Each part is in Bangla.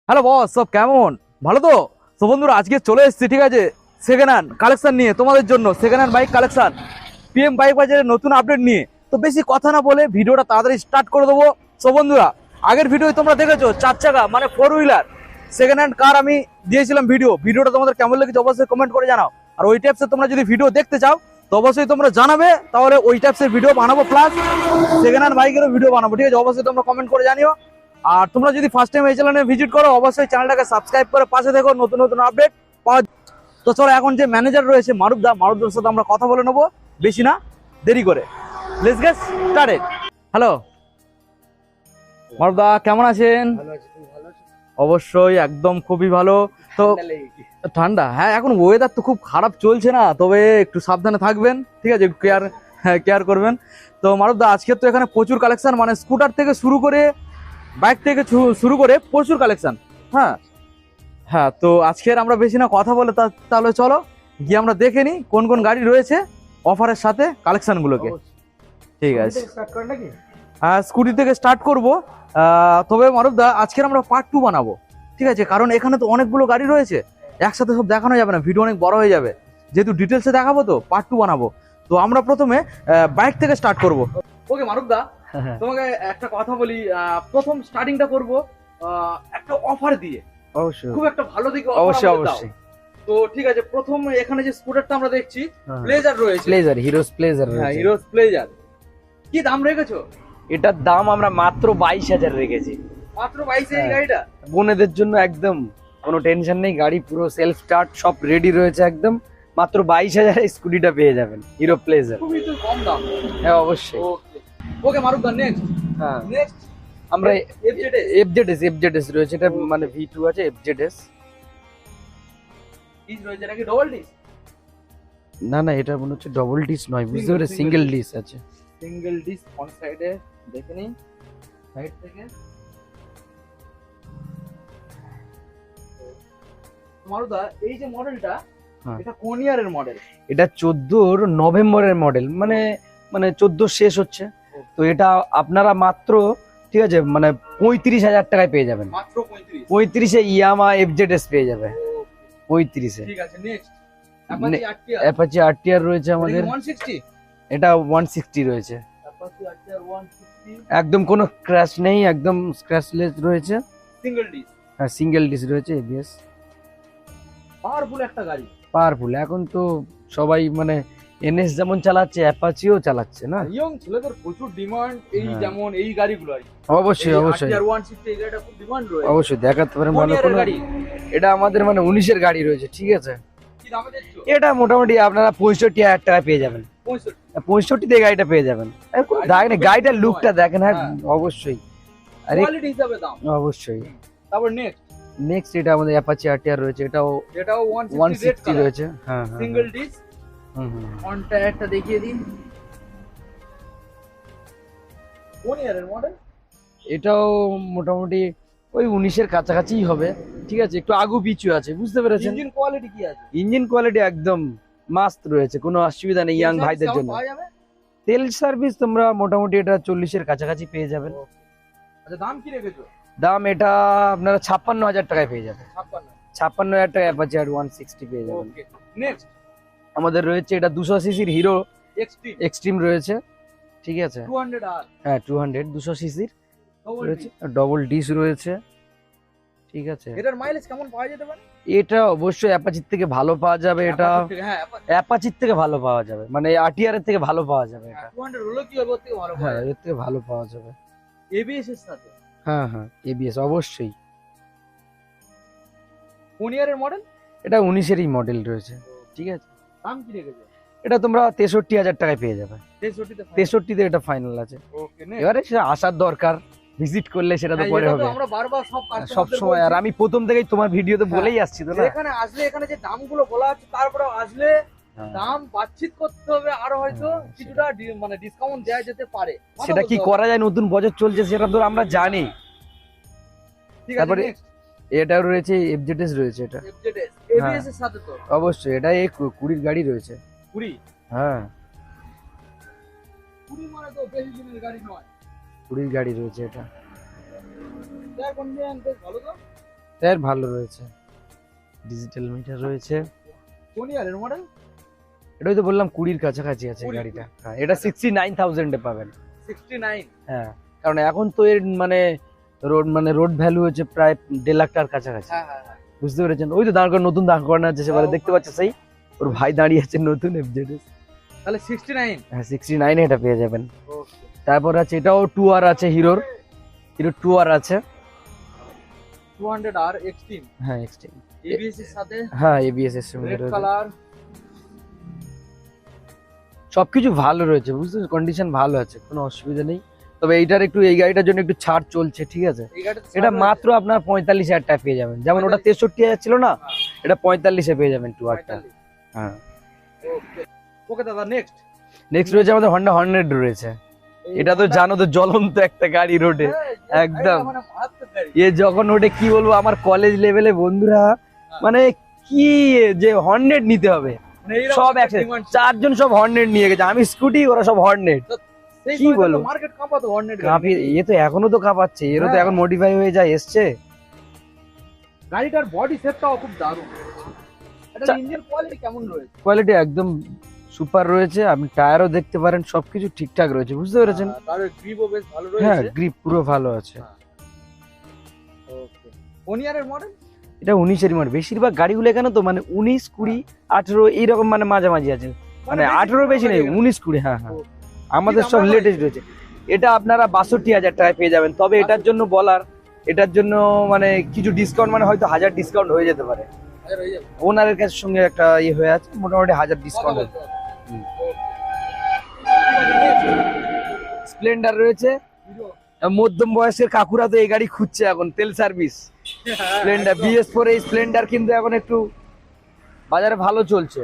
হ্যালো বস, সব কেমন? ভালো তো? তো বন্ধুরা, আজকে চলে এসেছি, ঠিক আছে, সেকেন্ড হ্যান্ড কালেকশন নিয়ে তোমাদের জন্য। Second hand bike collection PM bike বাজারের নতুন আপডেট নিয়ে। তো বেশি কথা না বলে ভিডিওটা তাড়াতাড়ি স্টার্ট করে দেবো। তো বন্ধুরা, আগের ভিডিও তোমরা দেখেছো 4 চাকা মানে 4 হুইলার সেকেন্ড হ্যান্ড কার আমি দিয়েছিলাম ভিডিওটা তোমাদের কেমন লেগেছে অবশ্যই কমেন্ট করে জানাও। আর ওই টাইপসের তোমরা যদি ভিডিও দেখতে চাও তো অবশ্যই তোমরা জানাবে, তাহলে ওই টাইপসের ভিডিও বানাবো, প্লাস সেকেন্ড হ্যান্ড বাইকেরও ভিডিও বানাবো, ঠিক আছে? অবশ্যই তোমরা কমেন্ট করে জানিও। আর তোমরা যদি ফার্স্ট টাইম এই চ্যানেলে ভিজিট করো অবশ্যই চ্যানেলটাকে সাবস্ক্রাইব করে পাশে দেখো, নতুন নতুন আপডেট পাওয়া। তো চলো, এখন যে ম্যানেজার রয়েছে মারুফদার সাথে আমরা কথা বলে নেবো, বেশি না দেরি করে। Let's get started. হ্যালো মারুফদা, কেমন আছেন? অবশ্যই, একদম খুবই ভালো। তো ঠান্ডা, হ্যাঁ, এখন ওয়েদার তো খুব খারাপ চলছে না, তবে একটু সাবধানে থাকবেন, ঠিক আছে? কেয়ার করবেন। তো মারুফদা, আজকে তো এখানে প্রচুর কালেকশন, মানে স্কুটার থেকে শুরু করে বাইক থেকে শুরু করে প্রচুর কালেকশন। হ্যাঁ হ্যাঁ, তো আজকের আমরা বেশি না কথা বলে তাহলে চলো গিয়ে আমরা দেখে নিই কোন কোন গাড়ি রয়েছে অফারের সাথে কালেকশনগুলোকে। ঠিক আছে, হ্যাঁ, স্কুটি থেকে স্টার্ট করব। তবে মারুফদা, আজকের আমরা পার্ট 2 বানাবো, ঠিক আছে? কারণ এখানে তো অনেকগুলো গাড়ি রয়েছে, একসাথে সব দেখানো যাবে না, ভিডিও অনেক বড় হয়ে যাবে। যেহেতু ডিটেলসে দেখাবো, তো পার্ট 2 বানাবো। তো আমরা প্রথমে বাইক থেকে স্টার্ট করব। ওকে মারুফদা, তোমাকে একটা কথা বলি, প্রথম স্টার্টিংটা করব একটা অফার দিয়ে। অবশ্যই, খুব একটা ভালো দিকে অবশ্যই অবশ্যই। তো ঠিক আছে, প্রথম এখানে যে স্কুটারটা আমরা দেখছি প্লেজার রয়েছে, হিরোজ প্লেজার হ্যাঁ, হিরোজ প্লেজার। কি দাম রেখেছো? এটার দাম আমরা মাত্র 22,000 রেখেছি। মাত্র 22 এই গাড়িটা? বোনেদের জন্য একদম কোনো টেনশন নেই, গাড়ি পুরো সেলফ স্টার্ট, সব রেডি রয়েছে একদম। মাত্র 22,000 স্কুটিটা পেয়ে যাবেন, হিরো প্লেজার। খুবই তো কম দাম। হ্যাঁ অবশ্যই। ওকে মারুফদা, নেক্সট। হ্যাঁ, নেক্সট আমরা এফজেডএস রয়েছে, এটা মানে V2 আছে, এফজেডএস। ডিস রয়েছে নাকি ডবল ডিস? না, এটা মনে হচ্ছে ডবল ডিস নয়, বুঝতে পারে, সিঙ্গেল ডিস আছে। সিঙ্গেল ডিস অন সাইডে দেখে নিন, সাইড থেকে। মারুফদা, এই যে মডেলটা, এটা কোন ইয়ারের মডেল? এটা 14 নভেম্বরের মডেল, মানে 14 শেষ হচ্ছে। তো এটা আপনারা মাত্র, ঠিক আছে, মানে 35,000 টাকায় পেয়ে যাবেন। মাত্র 35-এ ইয়ামা এফজেডএস পেয়ে যাবে। 35-এ। ঠিক আছে, নেক্সট অ্যাপাচি আরটিআর রয়েছে আমাদের। 160, এটা 160 রয়েছে। অ্যাপাচি আরটিআর 160, একদম কোনো ক্র্যাশ নেই, একদম স্ক্র্যাচলেস রয়েছে। Single dish? হ্যাঁ, সিঙ্গেল ডিস রয়েছে, এবিএস। পাওয়ারফুল একটা গাড়ি, পাওয়ারফুল। এখন তো সবাই মানে এনএস যেমন চালাচ্ছে, অ্যাপাচিও চালাচ্ছে না। ইয়ং ছেলেদের প্রচুর ডিমান্ড, এই যেমন এই গাড়িগুলো আর কি। অবশ্যই অবশ্যই, আরটিআর 160 এই গাড়িটা খুব ডিমান্ড রয়েছে। অবশ্যই দেখাতে পারেন কোন ভালো ইয়ারের কোনো গাড়ি? এটা আমাদের মানে 19-এর গাড়ি রয়েছে, ঠিক আছে? কি দামে দিচ্ছ? এটা মোটামুটি আপনারা 65,000 টাকা পেয়ে যাবেন। 65 দিয়ে গাড়িটা পেয়ে যাবেন। দেখেন গাড়িটার লুকটা দেখেন। হ্যাঁ অবশ্যই, আরে কোয়ালিটি হিসাবে দাম অবশ্যই। তারপর নেক্সট এটা আমাদের অ্যাপাচি আরটিআর রয়েছে, এটাও 160 রয়েছে। হ্যাঁ, সিঙ্গেল ডিস। অন টায়ারটা দেখিয়ে দিন, কোন ইয়ারের মডেল? এটাও মোটামুটি ওই 19-এর কাছাকাছিই হবে, ঠিক আছে? একটু আগু পিছু আছে, বুঝতে পেরেছেন? ইঞ্জিন কোয়ালিটি কি আছে? ইঞ্জিন কোয়ালিটি একদম মাস্ত রয়েছে, কোনো অসুবিধা নেই ইয়াং ভাইদের জন্য। তেল সার্ভিস তোমরা মোটামুটি এটা 40-এর কাছাকাছি পেয়ে যাবেন। আচ্ছা, দাম কি রেখেছো? দাম এটা আপনারা 56,000 টাকায় পেয়ে যাবেন। 56,000 টাকা অ্যাপাচি আর 160 পেয়ে যাবেন। নেক্সট আমাদের রয়েছে এটা 200 সিসির হিরো এক্সট্রিম রয়েছে, ঠিক আছে? 200R, হ্যাঁ 200 সিসির রয়েছে, ডবল ডিস রয়েছে, ঠিক আছে? এটার মাইলেজ কেমন পাওয়া যেতে পারে? এটা অবশ্যই অ্যাপাচির থেকে ভালো পাওয়া যাবে। এটা অ্যাপাচির থেকে ভালো পাওয়া যাবে, মানে আরটিআর এর থেকে ভালো পাওয়া যাবে। এটা 200 হলো কি হবে, ওর থেকে ভালো? হ্যাঁ, এর থেকে ভালো পাওয়া যাবে। এবিএস এর সাথে? হ্যাঁ, এবিএস অবশ্যই। কোন ইয়ারের মডেল? এটা 19-এরই মডেল রয়েছে, ঠিক আছে? দাম কি রেখেছো? এটা তোমরা 63,000 টাকায় পেয়ে যাবে। 63 এটা ফাইনাল আছে। এবারে সেটা আসার দরকার, ভিজিট করলে সেটা তো পরে হবে। আমরা বারবার সব সময়, আর আমি প্রথম থেকেই তোমার ভিডিওতে বলেই আসছি তো না, এখানে আসলে এখানে যে দামগুলো বলা আছে, তারপরে আসলে দাম বাতচিত করতে হবে, আর হয়তো কিছুটা মানে ডিসকাউন্ট দেওয়া যেতে পারে। সেটা কি করা যায়, নতুন বছর চলছে, সেটা তো আমরা জানি। তারপরে এটাও রয়েছে, এফজেডএস রয়েছে। এটা এবিএস এর সাথে তো অবশ্যই। এটা এই 20-র গাড়ি রয়েছে। 20? হ্যাঁ, 20 মানে তো বেশি দিনের গাড়ি নয়। 20-র গাড়ি রয়েছে এটা। টায়ার কন্ডিশন বেশ ভালো তো? টায়ার ভালো রয়েছে, ডিজিটাল মিটার রয়েছে। কোন ইয়ারের মডেল? এটাই তো বললাম 20-র কাছাকাছি আছে গাড়িটা। হ্যাঁ, এটা 69,000 এ পাবেন। 69? হ্যাঁ, কারণ এখন তো এর রোড ভ্যালু হচ্ছে প্রায় 1.5 লাখ টাকার কাছাকাছি। হ্যাঁ হ্যাঁ হ্যাঁ। বুঝতে পেরেছেন? ওই তো দাঁড় করে নতুন দাঁড় করানো আছে সেবারে দেখতে পাচ্ছ, সেই ওর ভাই দাঁড়িয়ে আছে নতুন FZS। তাহলে 69? হ্যাঁ, 69 এ এটা পেয়ে যাবেন। ওকে। তারপর আছে এটাও 2R আছে, হিরো 2R আছে। 200R extreme? হ্যাঁ, এক্সট্রিম, ABS এর সাথে। হ্যাঁ, ABS এর সঙ্গে রেড রয়েছে। কালার, সবকিছু ভালো রয়েছে, বুঝতে কন্ডিশন ভালো আছে, কোনো অসুবিধা নেই। তবে এইটার একটু, এই গাড়িটার জন্য একটু ছাড় চলছে, ঠিক আছে? এই গাড়িটা এটা মাত্র আপনার 45,000 টাকা পেয়ে যাবেন। যেমন ওটা 63,000 ছিল না, এটা 45 এ পেয়ে যাবেন 2R-টা। হ্যাঁ, ওকে। ওকে দাদা, নেক্সট রয়েছে আমাদের হন্ডা হর্নেট রয়েছে। এটা তো জানো তো, জ্বলন্ত একটা গাড়ি রোডে, একদম। এ যখন ওটা কি বলবো, আমার কলেজ লেভেলে বন্ধুরা মানে কি যে হর্নেট নিতে হবে, সব একসাথে 4 জন সব হর্নেট নিয়ে গেছে। আমি স্কুটি, ওরা সব হর্নেট। কি বলবো, মার্কেট কাঁপাতো হর্নেট। এ তো এখনো তো কাঁপাচ্ছে, এরও তো এখন মডিফাই হয়ে যায় এসছে। গাড়িটার বডি শেপটাও খুব দারুণ। এটা ইঞ্জিন কোয়ালিটি কেমন রয়েছে? কোয়ালিটি একদম সুপার রয়েছে, আপনি টায়ারও দেখতে পারেন, সবকিছু ঠিকঠাক রয়েছে, বুঝতে পেরেছেন? তার গ্রিপও বেশ ভালো হ্যাঁ, রয়েছে। গ্রিপ পুরো ভালো আছে। ওকে। কোন ইয়ারের মডেল? এটা 19-এর মডেল। বেশিরভাগ গাড়িগুলো এখানে তো মানে 19, 20, 18 এইরকম মানে মাঝামাঝি আছে, মানে 18 বেশি নেই, 19, 20। হ্যাঁ হ্যাঁ, আমাদের সব লেটেস্ট রয়েছে। এটা আপনারা 62,000 টাকায় পেয়ে যাবেন। তবে এটার জন্য বলার, এটার জন্য মানে কিছু ডিসকাউন্ট, মানে হয়তো 1000 ডিসকাউন্ট হয়ে যেতে পারে। ওনারের কাছে সঙ্গে একটা ইয়ে হয়ে আছে, মোটামুটি 1000 ডিসকাউন্ট হবে। স্প্লেন্ডার রয়েছে। মধ্যম বয়সের কাকুরা তো এই গাড়ি খুঁজছে এখন, তেল সার্ভিস। স্প্লেন্ডার BS4, এই স্প্লেন্ডার কিন্তু এখন একটু বাজারে ভালো চলছে।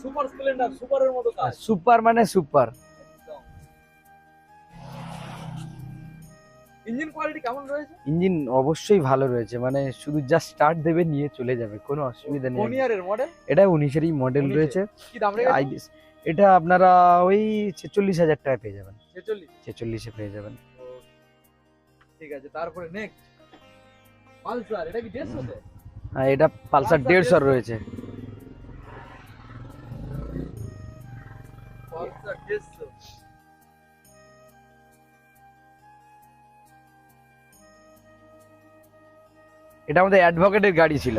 সুপার স্প্লেন্ডার, সুপারের মতো কাজ। সুপার মানে সুপার। ইঞ্জিন কোয়ালিটি কেমন রয়েছে? ইঞ্জিন অবশ্যই ভালো রয়েছে, মানে শুধু জাস্ট স্টার্ট দেবে, নিয়ে চলে যাবে, কোনো অসুবিধা নেই। কোন ইয়ারের মডেল? এটা 19-এরই মডেল রয়েছে। কি দাম রেখেছে? আইবিএস। এটা আপনারা ওই 46,000 টাকায় পেয়ে যাবেন। 46 এ পেয়ে যাবেন। ঠিক আছে। তারপরে নেক্সট পালসার, এটা কি 150 তে? হ্যাঁ, এটা পালসার 150 রয়েছে। পালসার 150। এটা আমাদের অ্যাডভোকেটের গাড়ি ছিল।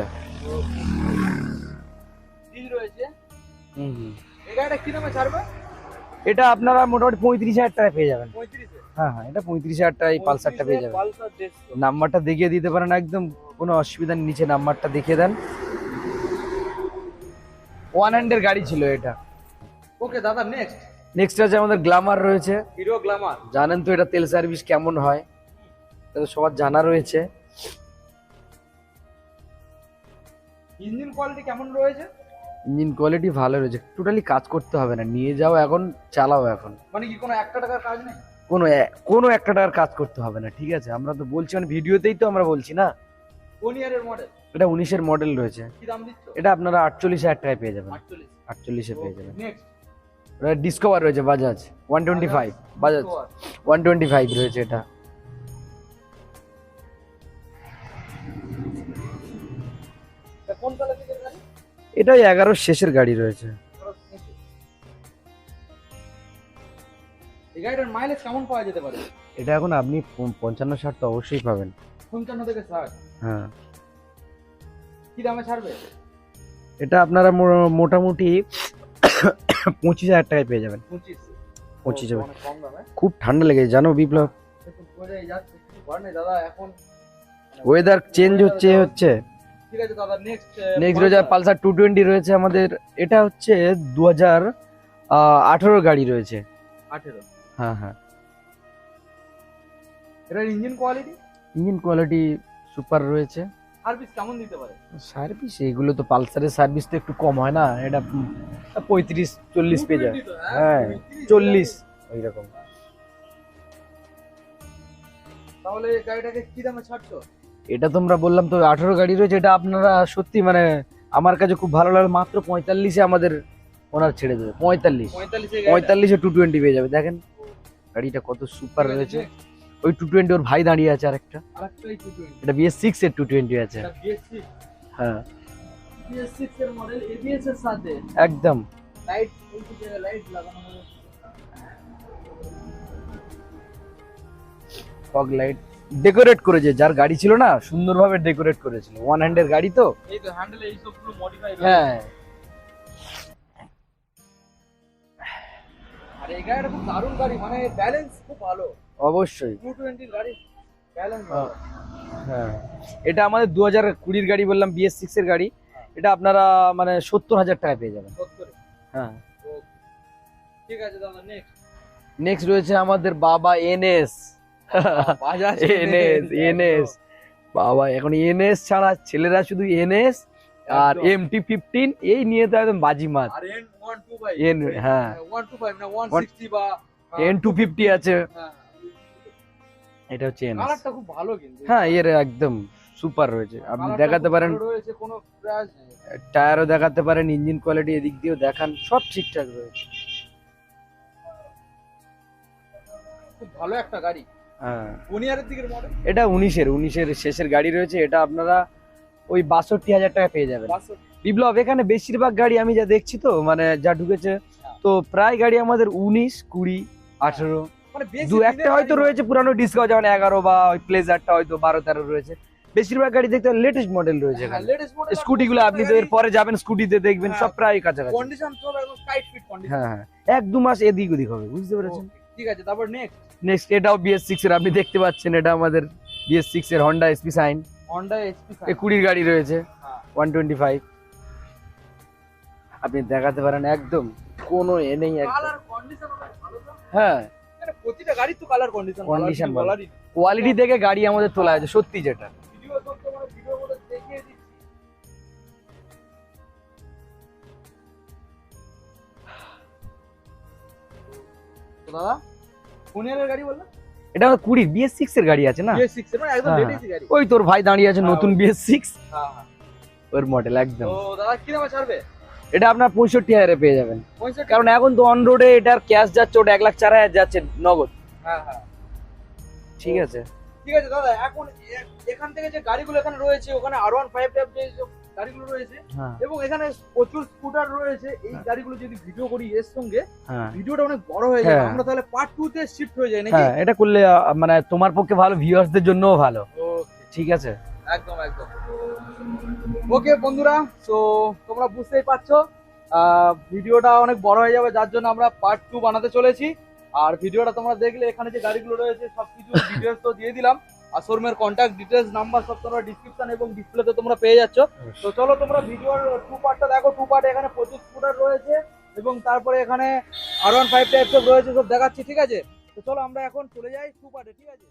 ডিল রয়েছে। এই গাড়িটা কি দামে ছাড়বে? এটা আপনারা মোটামুটি 35,000 টাকায় পেয়ে যাবেন। 35 এ? হ্যাঁ হ্যাঁ, এটা 35,000 টাকায় এই পালসারটা পেয়ে যাবেন। পালসার 150। নাম্বারটা দেখিয়ে দিতে পারেন, একদম কোনো অসুবিধা নেই, নিচে নাম্বারটা দেখিয়ে দেন। ওয়ান হ্যান্ডের গাড়ি ছিল এটা। ওকে দাদা, নেক্সট আছে আমাদের গ্ল্যামার রয়েছে। Hero Glamour. জানেন তো এটা তেল সার্ভিস কেমন হয়, এটা তো সবার জানা রয়েছে। ইঞ্জিন কোয়ালিটি কেমন রয়েছে? ইঞ্জিন কোয়ালিটি ভালো রয়েছে, টোটালি কাজ করতে হবে না, নিয়ে যাও এখন, চালাও এখন। মানে কি কোনো 1 টাকার কাজ নেই? কোনো একটা টাকার কাজ করতে হবে না, ঠিক আছে? আমরা তো বলছি, মানে ভিডিওতেই তো আমরা বলছি না। কোন ইয়ারের মডেল? এটা 19-এর মডেল রয়েছে। কি দাম দিচ্ছ? এটা আপনারা 48,000 টাকায় পেয়ে যাবেন। 48 এ পেয়ে যাবেন। নেক্সট এটা ডিসকভার রয়েছে, বাজাজ 125, বাজাজ 125 রয়েছে এটা। কোন সালের দিকের গাড়ি? এটা 11 শেষের গাড়ি রয়েছে। এই গাড়িটার মাইলেজ কেমন পাওয়া যেতে পারে? এটা এখন আপনি 55-60 তো অবশ্যই পাবেন। 55 থেকে 60? হ্যাঁ। কি দামে ছাড়বে? এটা আপনারা মোটামুটি 25,000 টাকায় পেয়ে যাবেন। 25 অনেক কম দামে। খুব ঠান্ডা লেগেছে জানো বিপ্লব, একটু পরে যাচ্ছে, কিছু করার নেই দাদা, এখন ওয়েদার চেঞ্জ হচ্ছে। ঠিক আছে দাদা, নেক্সট রয়েছে পালসার 220 রয়েছে আমাদের। এটা হচ্ছে 2018 গাড়ি রয়েছে। 18? হ্যাঁ হ্যাঁ। এটার ইঞ্জিন কোয়ালিটি সুপার রয়েছে। সার্ভিস কেমন দিতে পারে? সার্ভিস এগুলো তো পালসারের সার্ভিস তো একটু কম হয় না, এটা 35-40 পেয়ে যায়। হ্যাঁ, 40 ওইরকম। তাহলে গাড়িটাকে কি দামে ছাড়ছো? এটা তোমরা বললাম তো 18 গাড়ি রয়েছে, এটা আপনারা সত্যি মানে আমার কাছে খুব ভালো লাগে, মাত্র 45-এ আমাদের ওনার ছেড়ে দেবে। 45-এ 220 পেয়ে যাবে। দেখেন গাড়িটা কত সুপার রয়েছে। ওই 220 ওর ভাই দাঁড়িয়ে আছে আরেকটা, আরেকটাই 220, এটা BS6 এর 220 আছে। এটা BS6, হ্যাঁ BS6 এর মডেল, ABS এর সাথে একদম। লাইট, ওই যে লাইট লাগানো হবে, ফগ লাইট ডেকোরেট করেছে, যার গাড়ি ছিল না সুন্দরভাবে ডেকোরেট করেছিল, ওয়ান হ্যান্ডের গাড়ি তো। এই তো হ্যান্ডেল এই সবগুলো মডিফাই। হ্যাঁ আর এই গাড়িটা খুব দারুণ গাড়ি, মানে ব্যালেন্স খুব ভালো, অবশ্যই। 220 এর গাড়ি ব্যালেন্স। হ্যাঁ এটা আমাদের 2020 গাড়ি বললাম, BS6 এর গাড়ি। এটা আপনারা মানে 70,000 টাকা পেয়ে যাবেন। 70। হ্যাঁ ঠিক আছে দাদা, নেক্সট নেক্সট রয়েছে আমাদের বাবা NS। বাজাজ NS বাবা, এখন NS ছাড়া ছেলেরা শুধু NS আর MT-15 এই নিয়ে তো একদম বাজিমাত। আর N125, হ্যাঁ 125 না 160 বা N250 আছে, হ্যাঁ, এটা হচ্ছে NS। কালারটা খুব ভালো কিন্তু। হ্যাঁ এর একদম সুপার রয়েছে, আপনি কালারটা দেখাতে খুব পারেন, ভালো রয়েছে, কোনো ক্র্যাশ নেই। টায়ারও দেখাতে পারেন, ইঞ্জিন কোয়ালিটি এদিক দিয়েও দেখান, সব ঠিকঠাক রয়েছে। খুব ভালো একটা গাড়ি। হ্যাঁ বুনিয়ারের দিকের মডেল, এটা 19-এর শেষের গাড়ি রয়েছে, এটা আপনারা ওই 62,000 টাকা পেয়ে যাবেন। 62। বিপ্লব এখানে বেশিরভাগ গাড়ি আমি যা দেখছি তো মানে যা ঢুকেছে, তো প্রায় গাড়ি আমাদের 19, 20, 18, মানে বেশি দু একটা দিনের হয়তো গাড়ি রয়েছে পুরানো ডিসকাউন্ট, যেমন 11 বা ওই প্লেজারটা হয়তো 12-13 রয়েছে। বেশিরভাগ গাড়ি দেখতে লেটেস্ট মডেল রয়েছে হ্যাঁ, এখানে। latest model। স্কুটি গুলো আপনি তো এর পরে যাবেন স্কুটিতে দেখবেন হ্যাঁ, সব প্রায় কাছাকাছি। কন্ডিশন তো একদম টাইট ফিট কন্ডিশন। হ্যাঁ হ্যাঁ 1-2 মাস এদিক ওদিক হবে, বুঝতে পেরেছেন। ঠিক আছে, তারপর নেক্সট নেক্সট এটাও BS6 এর, আপনি দেখতে পাচ্ছেন এটা আমাদের BS6 এর Honda SP Shine, Honda HP এই 20 গাড়ি রয়েছে, হ্যাঁ 125 আপনি দেখাতে পারেন, একদম কোনো এ নেই একদম। কালার কন্ডিশন ভালো তো, হ্যাঁ মানে প্রতিটা গাড়ি তো কালার কন্ডিশন Condition ভালো। কোয়ালিটি দেখে গাড়ি আমাদের তোলা আছে সত্যি, যেটা ভিডিও তো মানে ভিডিওর মধ্যে দেখিয়ে দিচ্ছি। তো দাদা বুনিয়ারের গাড়ি বললেন, এটা 20 BS6 এর গাড়ি আছে না, BS6 এর মানে একদম হ্যাঁ। লেটেস্ট গাড়ি। ওই তোর ভাই দাঁড়িয়ে আছে নতুন BS6 হ্যাঁ হ্যাঁ। ওর মডেল একদম। তো দাদা কি দামে ছাড়বে? এটা আপনার 65,000 পেয়ে যাবেন, 65? কারণ এখন তো অন রোডে এটার ক্যাশ যাচ্ছে, ওটা 1,04,000 যাচ্ছে নগদ। হ্যাঁ হ্যাঁ ঠিক আছে ঠিক আছে দাদা, এখন এখান থেকে যে গাড়িগুলো এখানে রয়েছে, ওখানে R15 টাইপ যে সব গাড়িগুলো রয়েছে, হ্যাঁ এবং এখানে প্রচুর স্কুটার রয়েছে, এই গাড়িগুলো যদি ভিডিও করি এর সঙ্গে, হ্যাঁ ভিডিওটা অনেক বড় হয়ে যাবে, হ্যাঁ। আমরা তাহলে পার্ট 2 তে শিফট হয়ে যাই নাকি? হ্যাঁ এটা করলে মানে তোমার পক্ষে ভালো, ভিউয়ার্সদের জন্যও ভালো। ওকে, ঠিক আছে একদম একদম। ওকে বন্ধুরা, তো তোমরা বুঝতেই পারছো ভিডিওটা অনেক বড় হয়ে যাবে, যার জন্য আমরা পার্ট 2 বানাতে চলেছি। আর ভিডিওটা তোমরা দেখলে এখানে যে গাড়িগুলো রয়েছে সবকিছু ডিটেলস তো দিয়ে দিলাম, আর শোরুমের কন্ট্যাক্ট ডিটেলস নাম্বার সব তোমরা ডিসক্রিপশন এবং ডিসপ্লেতে তোমরা পেয়ে যাচ্ছ। তো চলো তোমরা ভিডিওর 2 পার্টটা দেখো। 2 পার্টে এখানে প্রচুর স্কুটার রয়েছে এবং তারপরে এখানে R15 টাইপ সব রয়েছে, সব দেখাচ্ছি, ঠিক আছে? তো চলো আমরা এখন চলে যাই 2 পার্টে, ঠিক আছে?